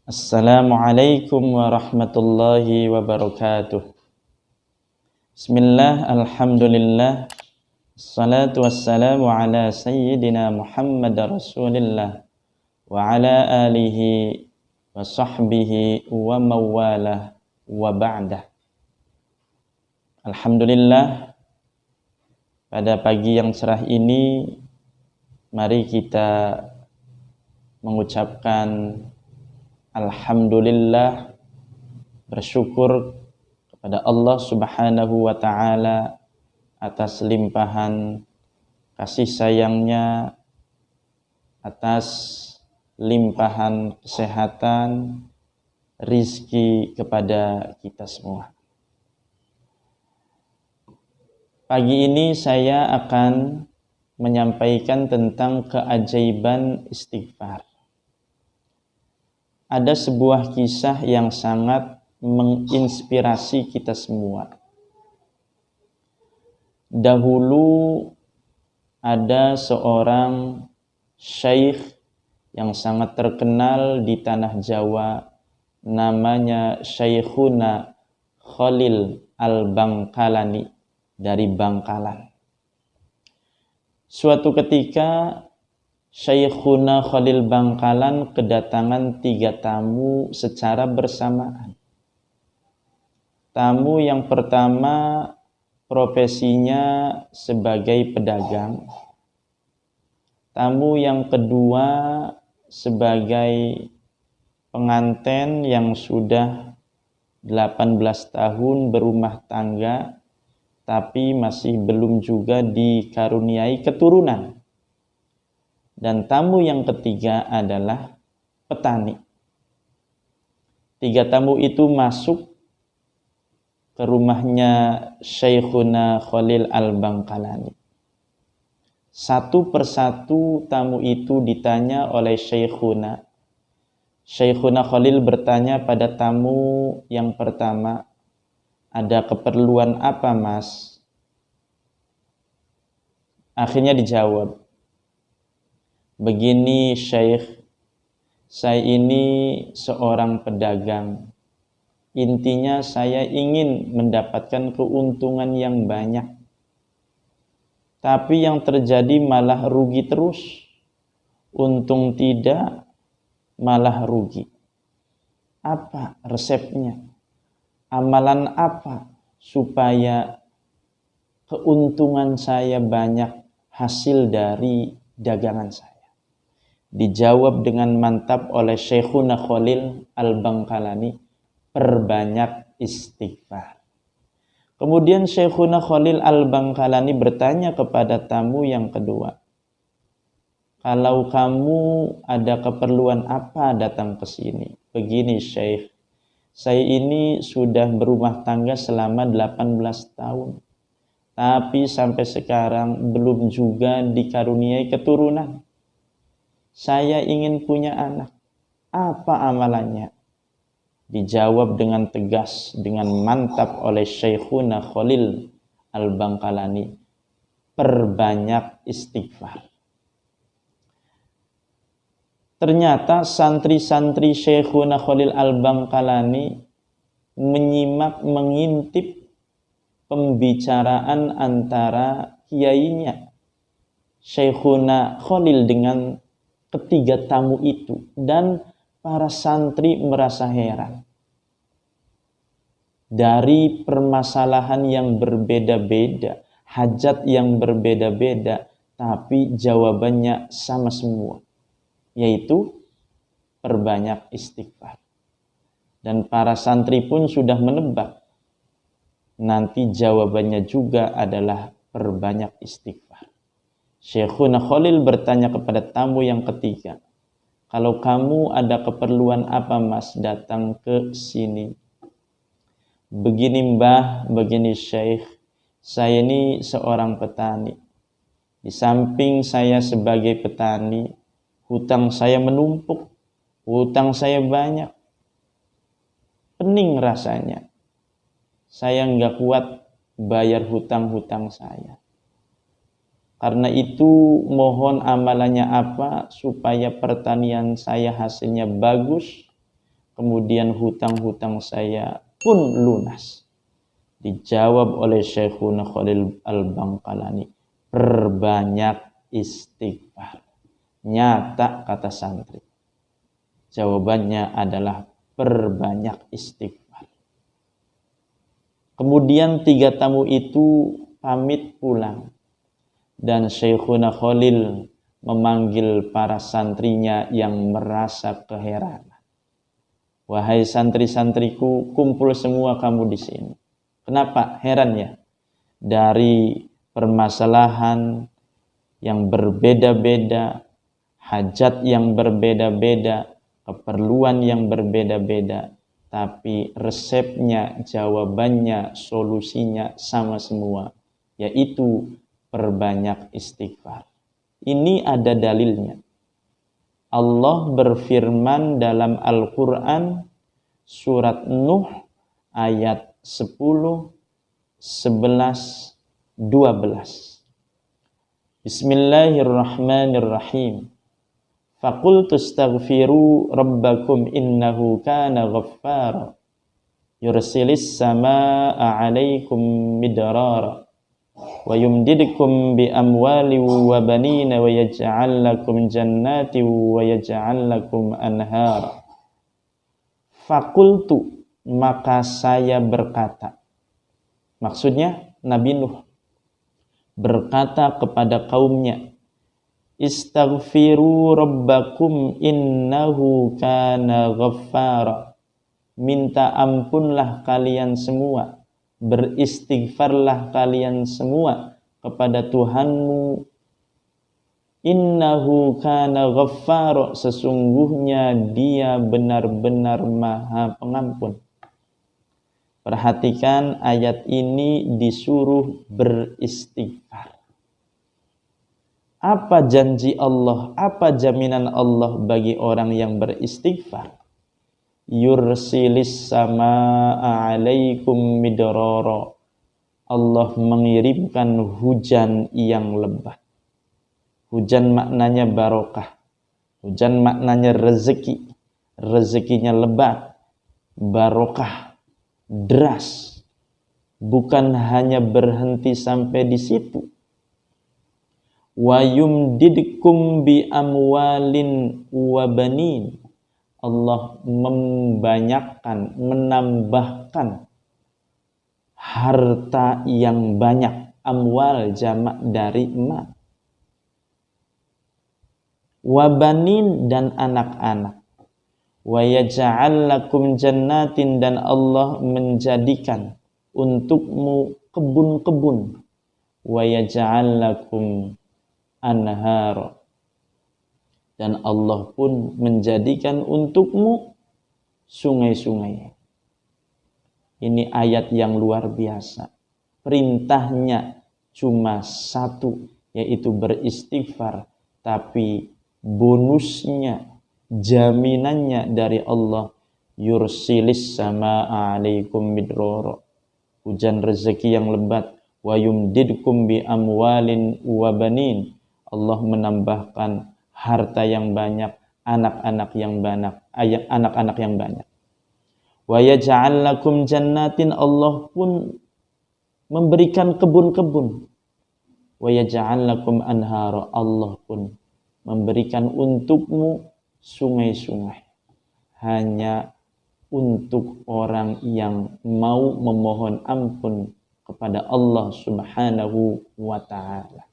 Assalamualaikum warahmatullahi wabarakatuh. Bismillah, alhamdulillah, assalatu wassalamu ala sayyidina Muhammad rasulillah wa ala alihi wa sahbihi wa mawalah wa ba'dah. Alhamdulillah, pada pagi yang cerah ini mari kita mengucapkan alhamdulillah, bersyukur kepada Allah Subhanahu wa ta'ala atas limpahan kasih sayangnya, atas limpahan kesehatan, rizki kepada kita semua. Pagi ini saya akan menyampaikan tentang keajaiban istighfar. Ada sebuah kisah yang sangat menginspirasi kita semua. Dahulu ada seorang syekh yang sangat terkenal di tanah Jawa, namanya Syekhuna Khalil Al-Bangkalani dari Bangkalan. Suatu ketika Syekhuna Khalil Bangkalan kedatangan 3 tamu secara bersamaan. Tamu yang pertama profesinya sebagai pedagang. Tamu yang kedua sebagai pengantin yang sudah 18 tahun berumah tangga, tapi masih belum juga dikaruniai keturunan. Dan tamu yang ketiga adalah petani. 3 tamu itu masuk ke rumahnya Syekhuna Khalil Al-Bangkalani. Satu persatu tamu itu ditanya oleh Syekhuna. Syekhuna Khalil bertanya pada tamu yang pertama, "Ada keperluan apa, Mas?" Akhirnya dijawab, "Begini Syekh, saya ini seorang pedagang. Intinya saya ingin mendapatkan keuntungan yang banyak. Tapi yang terjadi malah rugi terus. Untung tidak, malah rugi. Apa resepnya? Amalan apa supaya keuntungan saya banyak hasil dari dagangan saya?" Dijawab dengan mantap oleh Syekhuna Khalil Al-Bangkalani, "Perbanyak istighfar." Kemudian Syekhuna Khalil Al-Bangkalani bertanya kepada tamu yang kedua, "Kalau kamu ada keperluan apa datang ke sini?" "Begini Syekh, saya ini sudah berumah tangga selama 18 tahun. Tapi sampai sekarang belum juga dikaruniai keturunan. Saya ingin punya anak. Apa amalannya?" Dijawab dengan tegas, dengan mantap oleh Syekhuna Khalil Al-Bangkalani, "Perbanyak istighfar." Ternyata santri-santri Syekhuna Khalil Al-Bangkalani menyimak, mengintip pembicaraan antara kiainya Syekhuna Khalil dengan ketiga tamu itu, dan para santri merasa heran. Dari permasalahan yang berbeda-beda, hajat yang berbeda-beda, tapi jawabannya sama semua, yaitu perbanyak istighfar. Dan para santri pun sudah menebak, nanti jawabannya juga adalah perbanyak istighfar. Syekhuna Khalil bertanya kepada tamu yang ketiga, "Kalau kamu ada keperluan apa, Mas, datang ke sini?" "Begini Mbah, begini Syekh, saya ini seorang petani. Di samping saya sebagai petani, hutang saya menumpuk, hutang saya banyak. Pening rasanya. Saya nggak kuat bayar hutang-hutang saya. Karena itu mohon amalannya apa supaya pertanian saya hasilnya bagus, kemudian hutang-hutang saya pun lunas. Dijawab oleh Syekhuna Khalil Al-Bangkalani, perbanyak istighfar. Nyata kata santri. Jawabannya adalah perbanyak istighfar. Kemudian 3 tamu itu pamit pulang. Dan Syekhuna Khalil memanggil para santrinya yang merasa keheranan. Wahai santri-santriku, kumpul semua kamu di sini. Kenapa? Heran ya. Dari permasalahan yang berbeda-beda, hajat yang berbeda-beda, keperluan yang berbeda-beda, tapi resepnya, jawabannya, solusinya sama semua, yaitu perbanyak istighfar. Ini ada dalilnya. Allah berfirman dalam Al-Quran surat Nuh ayat 10, 11, 12. Bismillahirrahmanirrahim. Faqultu astaghfiru rabbakum innahu kana ghaffara yursilis samaa'a 'alaikum midrara wa yumdidukum bi amwali wa banina wa yaj'al lakum jannati wa yaj'al lakum anhara. Faqultu, maka saya berkata. Maksudnya Nabi Nuh berkata kepada kaumnya, Istaghfiru rabbakum innahu kana ghaffara. Minta ampunlah kalian semua, beristighfarlah kalian semua kepada Tuhanmu. Innahu kana ghaffara, sesungguhnya Dia benar-benar Maha Pengampun. Perhatikan ayat ini disuruh beristighfar. Apa janji Allah, apa jaminan Allah bagi orang yang beristighfar? Yursilis samaa'a 'alaikum midrara. Allah mengirimkan hujan yang lebat. Hujan maknanya barokah. Hujan maknanya rezeki. Rezekinya lebat, barokah, deras. Bukan hanya berhenti sampai di situ. Wa yumdidkum bi amwalin wa banin. Allah membanyakkan, menambahkan harta yang banyak. Amwal jamak dari mal. Wa banin, dan anak-anak. Wa yaj'al lakum jannatin, dan Allah menjadikan untukmu kebun-kebun. Wa yaj'al lakum anhar, dan Allah pun menjadikan untukmu sungai-sungai. Ini ayat yang luar biasa. Perintahnya cuma satu, yaitu beristighfar, tapi bonusnya, jaminannya dari Allah, yursilis samaa'a 'alaikum midrara, hujan rezeki yang lebat, wa yumdidkum bi amwalin wa banin, Allah menambahkan harta yang banyak, anak-anak yang banyak, anak-anak yang banyak. Wa yaj'al lakum jannatin, Allah pun memberikan kebun-kebun. Wa yaj'al lakum anhara, Allah pun memberikan untukmu sungai-sungai. Hanya untuk orang yang mau memohon ampun kepada Allah Subhanahu wa ta'ala.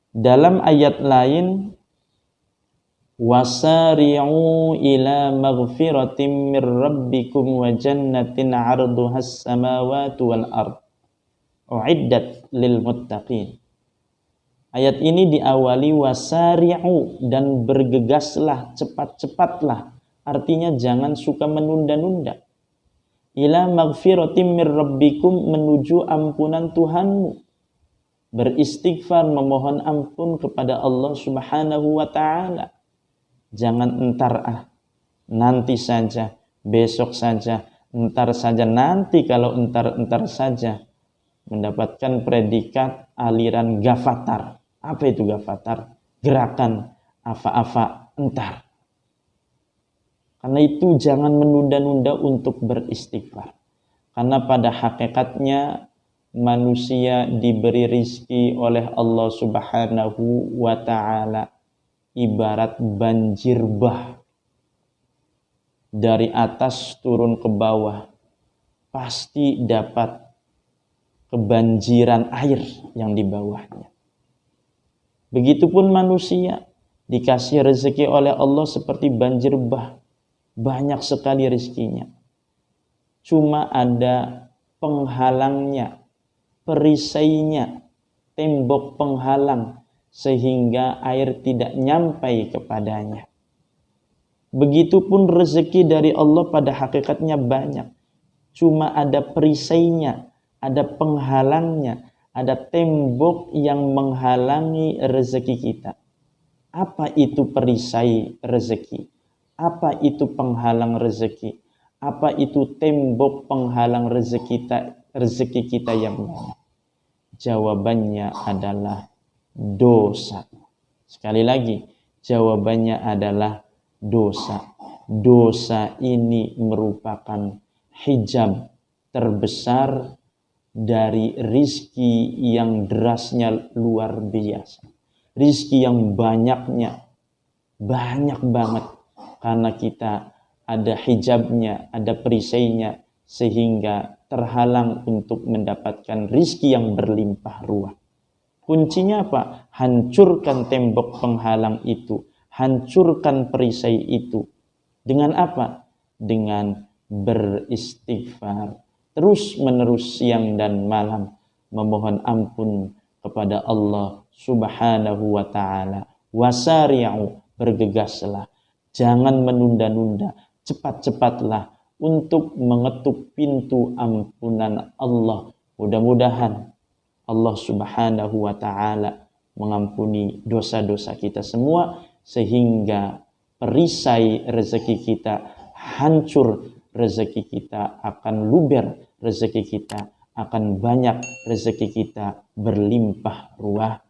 Dalam ayat lain, wasari'u ila maghfiratin mir rabbikum wa jannatin 'arduhas samawati wal ard u'iddat lil muttaqin. Ayat ini diawali wasari'u, dan bergegaslah, cepat-cepatlah. Artinya jangan suka menunda-nunda. Ila maghfiratin mir rabbikum, menuju ampunan Tuhanmu. Beristighfar, memohon ampun kepada Allah Subhanahu wa ta'ala. Jangan entar, nanti saja, besok saja, entar saja, nanti kalau entar saja. Mendapatkan predikat aliran gafatar. Apa itu gafatar? Gerakan apa-apa entar. Karena itu jangan menunda-nunda untuk beristighfar. Karena pada hakikatnya manusia diberi rizki oleh Allah Subhanahu wa ta'ala ibarat banjir bah, dari atas turun ke bawah pasti dapat kebanjiran air yang di bawahnya. Begitupun manusia dikasih rezeki oleh Allah seperti banjir bah, banyak sekali rezekinya. Cuma ada penghalangnya, perisainya, tembok penghalang sehingga air tidak nyampai kepadanya. Begitupun rezeki dari Allah pada hakikatnya banyak. Cuma ada perisainya, ada penghalangnya, ada tembok yang menghalangi rezeki kita. Apa itu perisai rezeki? Apa itu penghalang rezeki? Apa itu tembok penghalang rezeki kita yang banyak? Jawabannya adalah dosa. Sekali lagi, jawabannya adalah dosa. Dosa ini merupakan hijab terbesar dari rizki yang derasnya luar biasa. Rizki yang banyaknya, banyak banget. Karena kita ada hijabnya, ada perisainya, sehingga terhalang untuk mendapatkan rizki yang berlimpah ruah. Kuncinya apa? Hancurkan tembok penghalang itu. Hancurkan perisai itu. Dengan apa? Dengan beristighfar. Terus menerus siang dan malam. Memohon ampun kepada Allah Subhanahu wa ta'ala. Wasari'u, bergegaslah. Jangan menunda-nunda. Cepat-cepatlah untuk mengetuk pintu ampunan Allah. Mudah-mudahan Allah Subhanahu wa ta'ala mengampuni dosa-dosa kita semua, sehingga perisai rezeki kita hancur, rezeki kita akan luber, rezeki kita akan banyak, rezeki kita berlimpah ruah.